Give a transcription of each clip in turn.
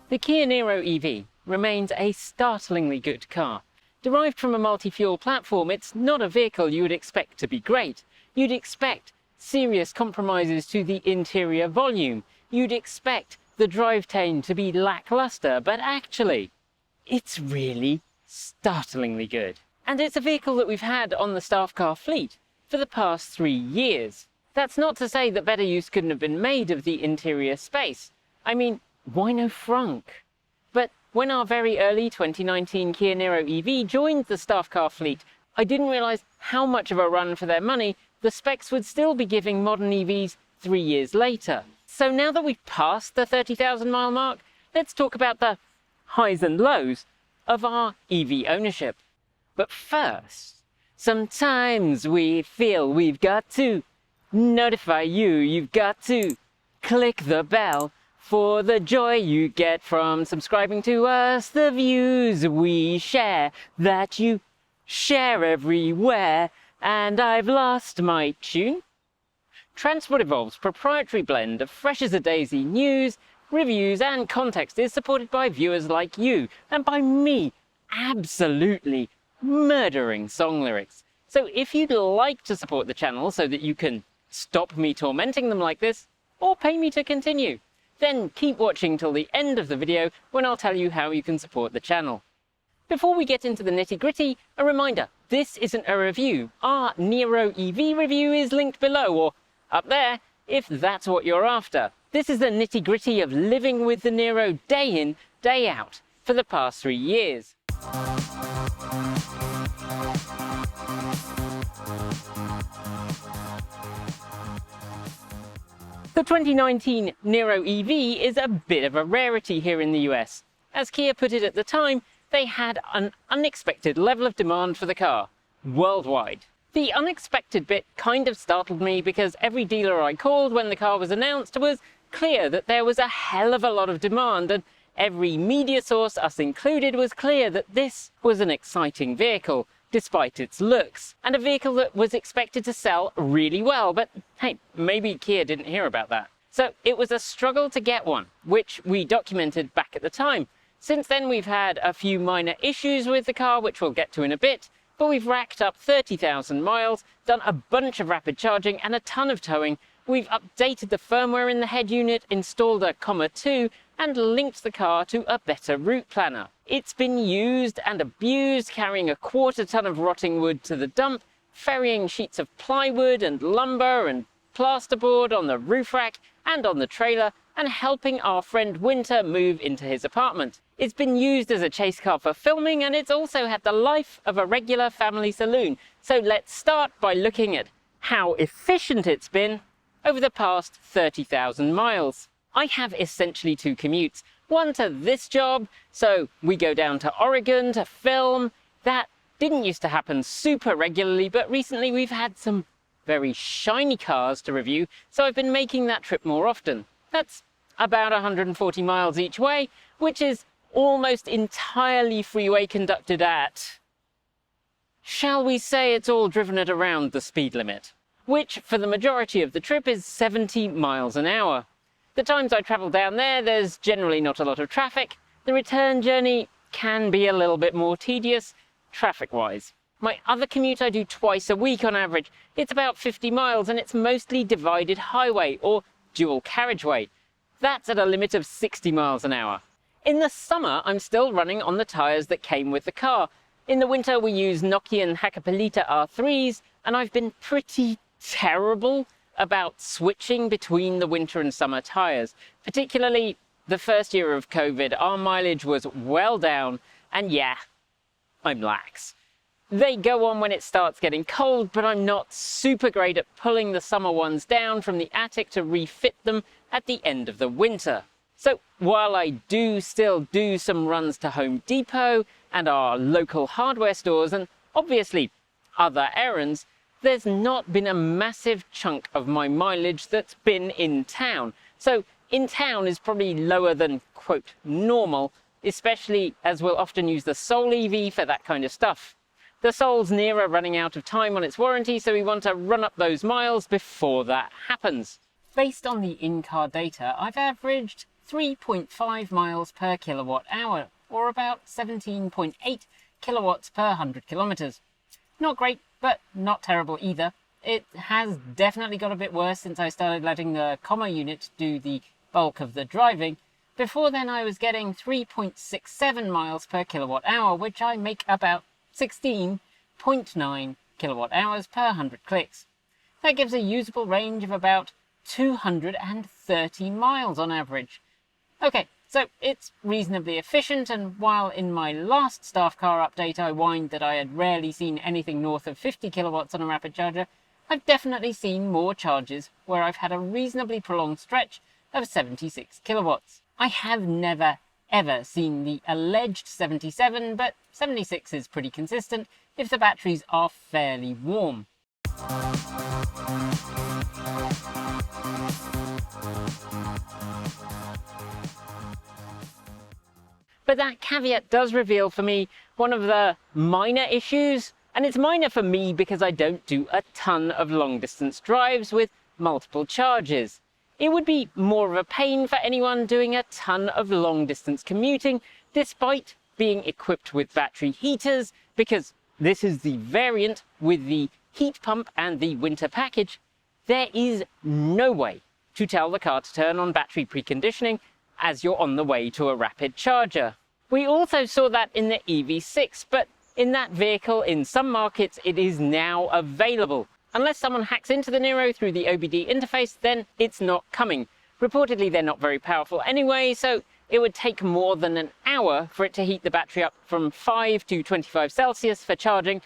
The Kia Niro EV remains a startlingly good car. Derived from a multi-fuel platform, it's not a vehicle you would expect to be great. You'd expect serious compromises to the interior volume. You'd expect the drivetrain to be lackluster, but actually, it's really startlingly good. And it's a vehicle that we've had on the staff car fleet for the past 3 years. That's not to say that better use couldn't have been made of the interior space. I mean, why no frunk? But when our very early 2019 Kia Niro EV joined the staff car fleet, I didn't realise how much of a run for their money the specs would still be giving modern EVs 3 years later. So now that we've passed the 30,000 mile mark, let's talk about the highs and lows of our EV ownership. But first, sometimes we feel we've got to notify you, you've got to click the bell for the joy you get from subscribing to us, the views we share, that you share everywhere. And I've lost my tune. Transport Evolved's proprietary blend of fresh as a daisy news, reviews and context is supported by viewers like you and by me absolutely murdering song lyrics. So if you'd like to support the channel so that you can stop me tormenting them like this, or pay me to continue, then keep watching till the end of the video when I'll tell you how you can support the channel. Before we get into the nitty-gritty, a reminder, this isn't a review. Our Niro EV review is linked below, or up there, if that's what you're after. This is the nitty-gritty of living with the Niro day in, day out for the past 3 years. The 2019 Niro EV is a bit of a rarity here in the US. As Kia put it at the time, they had an unexpected level of demand for the car, worldwide. The unexpected bit kind of startled me because every dealer I called when the car was announced was clear that there was a hell of a lot of demand, and every media source, us included, was clear that this was an exciting vehicle, despite its looks, and a vehicle that was expected to sell really well. But hey, maybe Kia didn't hear about that. So it was a struggle to get one, which we documented back at the time. Since then we've had a few minor issues with the car, which we'll get to in a bit, but we've racked up 30,000 miles, done a bunch of rapid charging and a ton of towing. We've updated the firmware in the head unit, installed a comma 2, and linked the car to a better route planner. It's been used and abused, carrying a quarter ton of rotting wood to the dump, ferrying sheets of plywood and lumber and plasterboard on the roof rack and on the trailer, and helping our friend Winter move into his apartment. It's been used as a chase car for filming, and it's also had the life of a regular family saloon. So let's start by looking at how efficient it's been over the past 30,000 miles. I have essentially 2 commutes. One to this job, so we go down to Oregon to film. That didn't used to happen super regularly, but recently we've had some very shiny cars to review, so I've been making that trip more often. That's about 140 miles each way, which is almost entirely freeway conducted at, shall we say, it's all driven at around the speed limit, which for the majority of the trip is 70 miles an hour. The times I travel down there, there's generally not a lot of traffic. The return journey can be a little bit more tedious, traffic-wise. My other commute I do twice a week on average. It's about 50 miles and it's mostly divided highway or dual carriageway. That's at a limit of 60 miles an hour. In the summer, I'm still running on the tyres that came with the car. In the winter, we use Nokian Hakkapeliitta R3s, and I've been pretty terrible about switching between the winter and summer tyres. Particularly the first year of COVID, our mileage was well down, and yeah, I'm lax. They go on when it starts getting cold, but I'm not super great at pulling the summer ones down from the attic to refit them at the end of the winter. So while I do still do some runs to Home Depot and our local hardware stores and obviously other errands, there's not been a massive chunk of my mileage that's been in town. So in town is probably lower than, quote, normal, especially as we'll often use the Soul EV for that kind of stuff. The Soul's nearer running out of time on its warranty, so we want to run up those miles before that happens. Based on the in-car data, I've averaged 3.5 miles per kilowatt hour, or about 17.8 kilowatts per 100 kilometers. Not great, but not terrible either. It has definitely got a bit worse since I started letting the comma unit do the bulk of the driving. Before then I was getting 3.67 miles per kilowatt hour, which I make about 16.9 kilowatt hours per 100 clicks. That gives a usable range of about 230 miles on average. Okay, so it's reasonably efficient, and while in my last staff car update I whined that I had rarely seen anything north of 50 kilowatts on a rapid charger, I've definitely seen more charges where I've had a reasonably prolonged stretch of 76 kilowatts. I have never ever seen the alleged 77, but 76 is pretty consistent if the batteries are fairly warm. But that caveat does reveal for me one of the minor issues, and it's minor for me because I don't do a ton of long distance drives with multiple charges. It would be more of a pain for anyone doing a ton of long distance commuting, despite being equipped with battery heaters, because this is the variant with the heat pump and the winter package. There is no way to tell the car to turn on battery preconditioning as you're on the way to a rapid charger. We also saw that in the EV6, but in that vehicle, in some markets, it is now available. Unless someone hacks into the Niro through the OBD interface, then it's not coming. Reportedly, they're not very powerful anyway, so it would take more than an hour for it to heat the battery up from 5 to 25 Celsius for charging.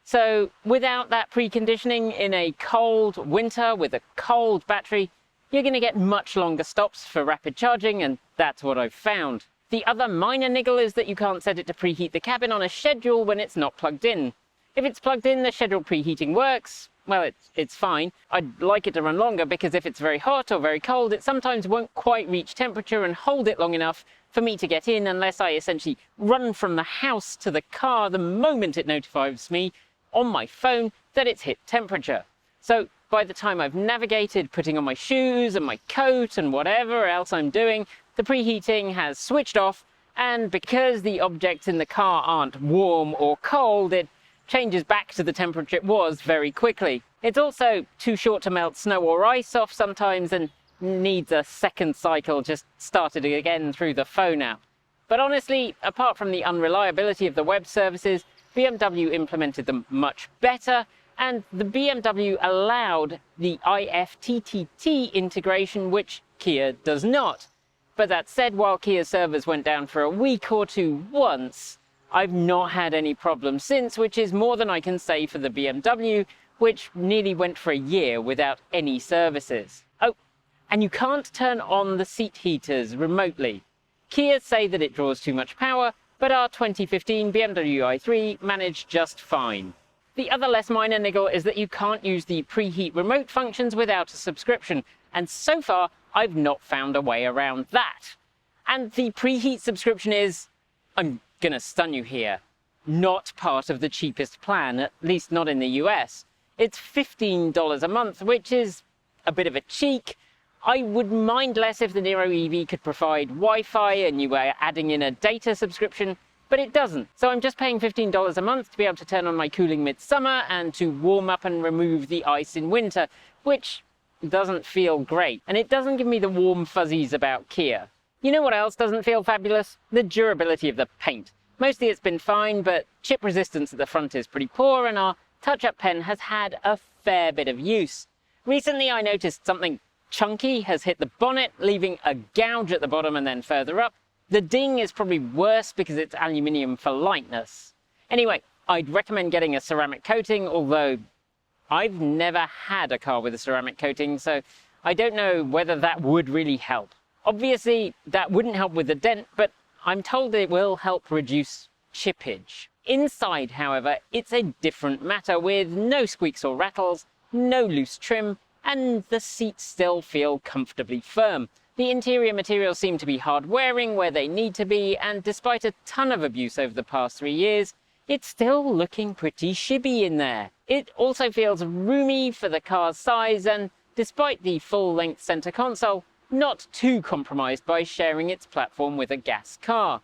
So without that preconditioning in a cold winter with a cold battery, you're going to get much longer stops for rapid charging, and that's what I've found. The other minor niggle is that you can't set it to preheat the cabin on a schedule when it's not plugged in. If it's plugged in, the scheduled preheating works. Well, it's fine. I'd like it to run longer because if it's very hot or very cold, it sometimes won't quite reach temperature and hold it long enough for me to get in unless I essentially run from the house to the car the moment it notifies me on my phone that it's hit temperature. So by the time I've navigated, putting on my shoes and my coat and whatever else I'm doing, the preheating has switched off, and because the objects in the car aren't warm or cold, it changes back to the temperature it was very quickly. It's also too short to melt snow or ice off sometimes and needs a second cycle just started again through the phone app. But honestly, apart from the unreliability of the web services, BMW implemented them much better, and the BMW allowed the IFTTT integration, which Kia does not. But that said, while Kia's servers went down for a week or two once, I've not had any problems since, which is more than I can say for the BMW, which nearly went for a year without any services. Oh, and you can't turn on the seat heaters remotely. Kia say that it draws too much power, but our 2015 BMW i3 managed just fine. The other less minor niggle is that you can't use the preheat remote functions without a subscription, and so far I've not found a way around that. And the preheat subscription is, I'm gonna stun you here, not part of the cheapest plan, at least not in the US. It's $15 a month, which is a bit of a cheek. I would mind less if the Niro EV could provide Wi-Fi and you were adding in a data subscription, but it doesn't. So I'm just paying $15 a month to be able to turn on my cooling midsummer and to warm up and remove the ice in winter, which doesn't feel great. And it doesn't give me the warm fuzzies about Kia. You know what else doesn't feel fabulous? The durability of the paint. Mostly it's been fine, but chip resistance at the front is pretty poor, and our touch-up pen has had a fair bit of use. Recently I noticed something chunky has hit the bonnet, leaving a gouge at the bottom and then further up. The ding is probably worse because it's aluminium for lightness. Anyway, I'd recommend getting a ceramic coating, although I've never had a car with a ceramic coating, so I don't know whether that would really help. Obviously, that wouldn't help with the dent, but I'm told it will help reduce chippage. Inside, however, it's a different matter, with no squeaks or rattles, no loose trim, and the seats still feel comfortably firm. The interior materials seem to be hard-wearing where they need to be, and despite a ton of abuse over the past 3 years, it's still looking pretty shibby in there. It also feels roomy for the car's size, and despite the full-length center console, not too compromised by sharing its platform with a gas car.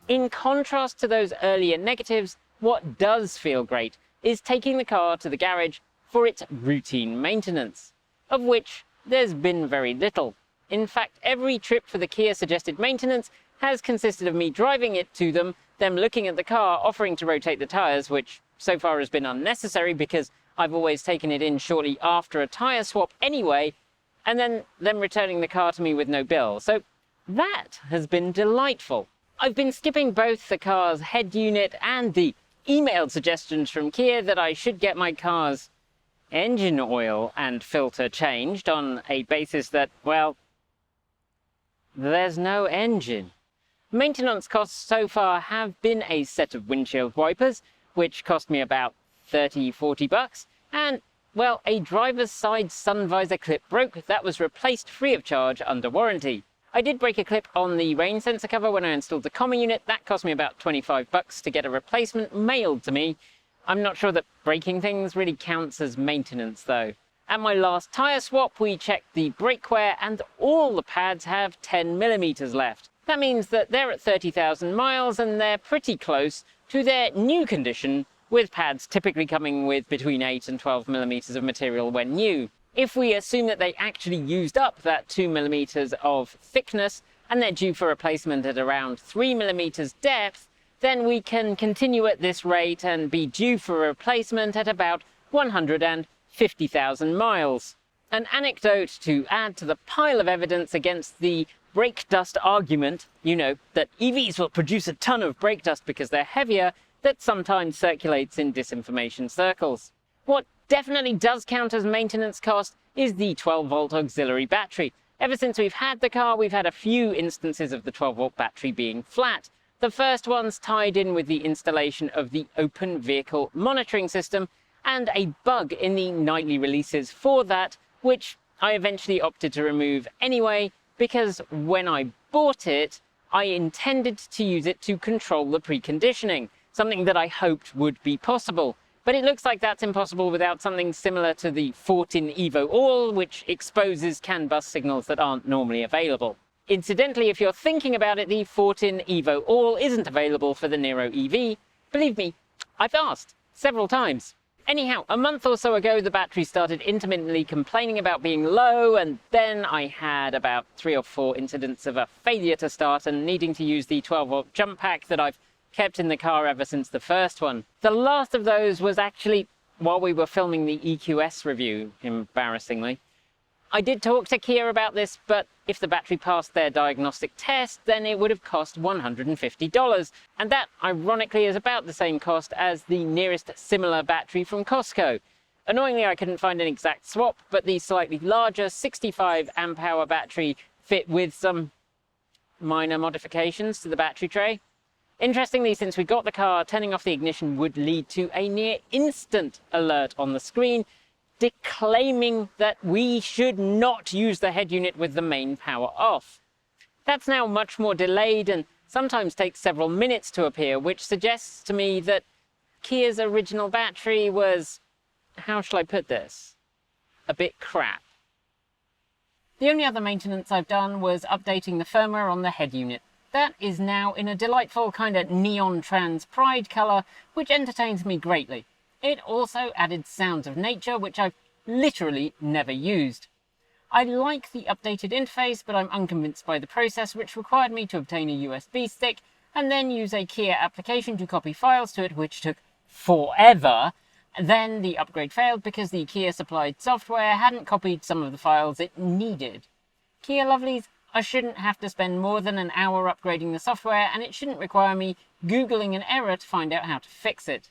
In contrast to those earlier negatives, what does feel great is taking the car to the garage for its routine maintenance, of which there's been very little. In fact, every trip for the Kia suggested maintenance has consisted of me driving it to them looking at the car, offering to rotate the tyres, which so far has been unnecessary because I've always taken it in shortly after a tyre swap anyway, and then them returning the car to me with no bill. So that has been delightful. I've been skipping both the car's head unit and the emailed suggestions from Kia that I should get my car's engine oil and filter changed on a basis that, well, there's no engine. Maintenance costs so far have been a set of windshield wipers, which cost me about $30–40, and, well, a driver's side sun visor clip broke that was replaced free of charge under warranty. I did break a clip on the rain sensor cover when I installed the comma unit. That cost me about $25 to get a replacement mailed to me. I'm not sure that breaking things really counts as maintenance though. At my last tyre swap, we checked the brake wear and all the pads have 10mm left. That means that they're at 30,000 miles and they're pretty close to their new condition, with pads typically coming with between 8 and 12mm of material when new. If we assume that they actually used up that 2mm of thickness and they're due for replacement at around 3mm depth, then we can continue at this rate and be due for replacement at about 150,000 miles. An anecdote to add to the pile of evidence against the brake dust argument, you know, that EVs will produce a ton of brake dust because they're heavier, that sometimes circulates in disinformation circles. What definitely does count as maintenance cost is the 12-volt auxiliary battery. Ever since we've had the car, we've had a few instances of the 12-volt battery being flat. The first one's tied in with the installation of the open vehicle monitoring system and a bug in the nightly releases for that, which I eventually opted to remove anyway, because when I bought it, I intended to use it to control the preconditioning, something that I hoped would be possible. But it looks like that's impossible without something similar to the 14 Evo All, which exposes CAN bus signals that aren't normally available. Incidentally, if you're thinking about it, the 14 Evo All isn't available for the Niro EV. Believe me, I've asked several times. Anyhow, a month or so ago, the battery started intermittently complaining about being low, and then I had about 3 or 4 incidents of a failure to start and needing to use the 12-volt jump pack that I've kept in the car ever since the first one. The last of those was actually while we were filming the EQS review, embarrassingly. I did talk to Kia about this, but if the battery passed their diagnostic test, then it would have cost $150. And that, ironically, is about the same cost as the nearest similar battery from Costco. Annoyingly, I couldn't find an exact swap, but the slightly larger 65 amp hour battery fit with some minor modifications to the battery tray. Interestingly, since we got the car, turning off the ignition would lead to a near instant alert on the screen, declaiming that we should not use the head unit with the main power off. That's now much more delayed and sometimes takes several minutes to appear, which suggests to me that Kia's original battery was, how shall I put this, a bit crap. The only other maintenance I've done was updating the firmware on the head unit. That is now in a delightful kind of neon trans pride colour, which entertains me greatly. It also added sounds of nature, which I've literally never used. I like the updated interface, but I'm unconvinced by the process, which required me to obtain a USB stick and then use a Kia application to copy files to it, which took forever. Then the upgrade failed because the Kia supplied software hadn't copied some of the files it needed. Kia lovelies, I shouldn't have to spend more than an hour upgrading the software, and it shouldn't require me Googling an error to find out how to fix it.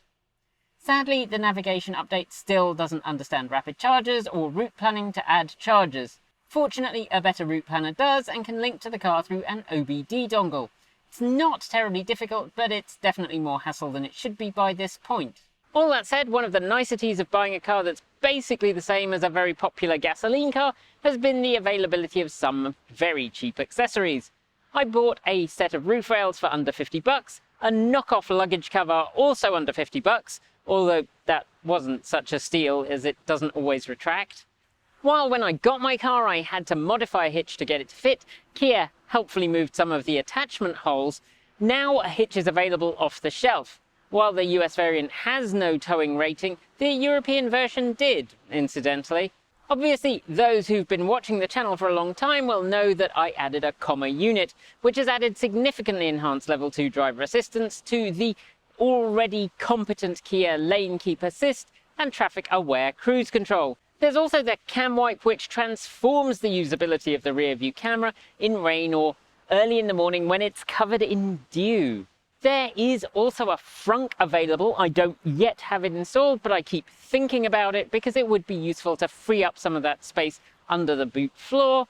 Sadly, the navigation update still doesn't understand rapid chargers or route planning to add chargers. Fortunately, a better route planner does and can link to the car through an OBD dongle. It's not terribly difficult, but it's definitely more hassle than it should be by this point. All that said, one of the niceties of buying a car that's basically the same as a very popular gasoline car has been the availability of some very cheap accessories. I bought a set of roof rails for under $50, a knockoff luggage cover, also under 50 bucks, although that wasn't such a steal as it doesn't always retract. While when I got my car I had to modify a hitch to get it to fit, Kia helpfully moved some of the attachment holes. Now a hitch is available off the shelf. While the US variant has no towing rating, the European version did, incidentally. Obviously, those who've been watching the channel for a long time will know that I added a comma unit, which has added significantly enhanced level 2 driver assistance to the already competent Kia Lane Keep Assist and traffic aware cruise control. There's also the cam wipe, which transforms the usability of the rear view camera in rain or early in the morning when it's covered in dew. There is also a frunk available. I don't yet have it installed, but I keep thinking about it because it would be useful to free up some of that space under the boot floor.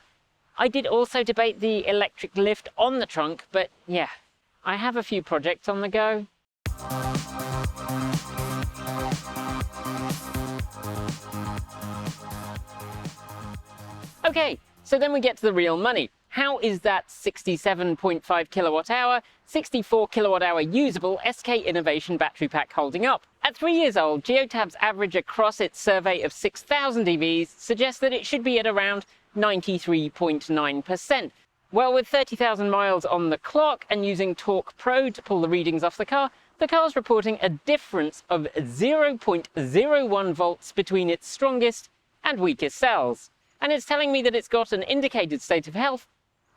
I did also debate the electric lift on the trunk, but yeah, I have a few projects on the go. Okay, so then we get to the real money. How is that 67.5 kilowatt hour, 64 kilowatt hour usable SK Innovation battery pack holding up? At 3 years old, Geotab's average across its survey of 6,000 EVs suggests that it should be at around 93.9%. Well, with 30,000 miles on the clock and using Torque Pro to pull the readings off the car's reporting a difference of 0.01 volts between its strongest and weakest cells. And it's telling me that it's got an indicated state of health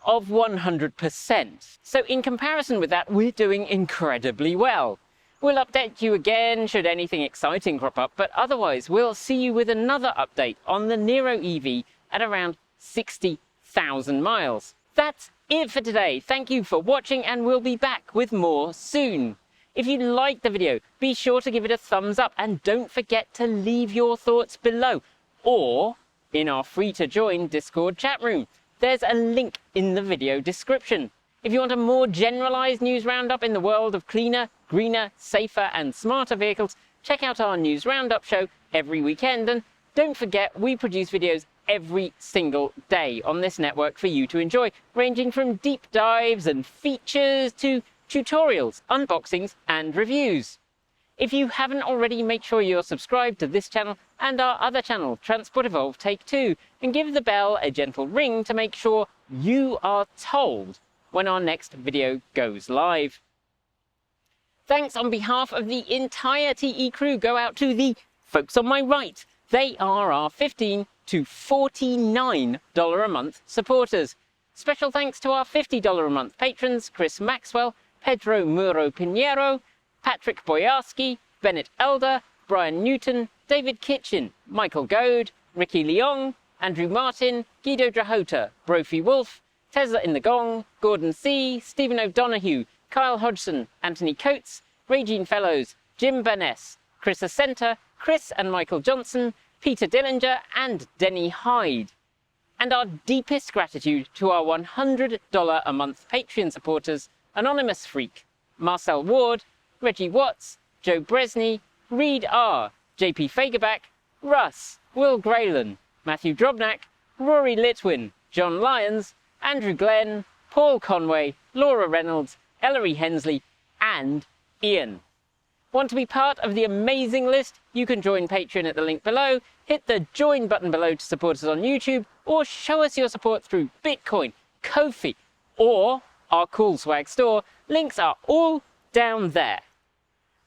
of 100%. So in comparison with that, we're doing incredibly well. We'll update you again should anything exciting crop up, but otherwise we'll see you with another update on the Niro EV at around 60,000 miles. That's it for today. Thank you for watching, and we'll be back with more soon. If you liked the video, be sure to give it a thumbs up and don't forget to leave your thoughts below or in our free-to-join Discord chat room. There's a link in the video description. If you want a more generalized news roundup in the world of cleaner, greener, safer and smarter vehicles, check out our news roundup show every weekend, and don't forget we produce videos every single day on this network for you to enjoy, ranging from deep dives and features to tutorials, unboxings and reviews. If you haven't already, make sure you're subscribed to this channel and our other channel, Transport Evolved Take 2, and give the bell a gentle ring to make sure you are told when our next video goes live. Thanks on behalf of the entire TE crew go out to the folks on my right. They are our $15 to $49 a month supporters. Special thanks to our $50 a month patrons, Chris Maxwell, Pedro Muro Pinheiro, Patrick Boyarski, Bennett Elder, Brian Newton, David Kitchen, Michael Goad, Ricky Leong, Andrew Martin, Guido Drahota, Brophy Wolf, Tesla in the Gong, Gordon C., Stephen O'Donoghue, Kyle Hodgson, Anthony Coates, Regine Fellows, Jim Burness, Chris Ascenter, Chris and Michael Johnson, Peter Dillinger and Denny Hyde. And our deepest gratitude to our $100 a month Patreon supporters, Anonymous Freak, Marcel Ward, Reggie Watts, Joe Bresney, Reed R, JP Fagerback, Russ, Will Graylan, Matthew Drobnak, Rory Litwin, John Lyons, Andrew Glenn, Paul Conway, Laura Reynolds, Ellery Hensley, and Ian. Want to be part of the amazing list? You can join Patreon at the link below, hit the join button below to support us on YouTube, or show us your support through Bitcoin, Ko-fi, or our cool swag store. Links are all down there.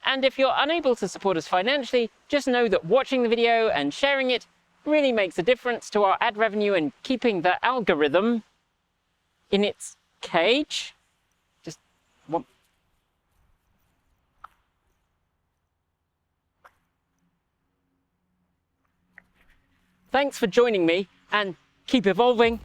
And if you're unable to support us financially, just know that watching the video and sharing it really makes a difference to our ad revenue and keeping the algorithm in its cage. Just one. Thanks for joining me, and keep evolving.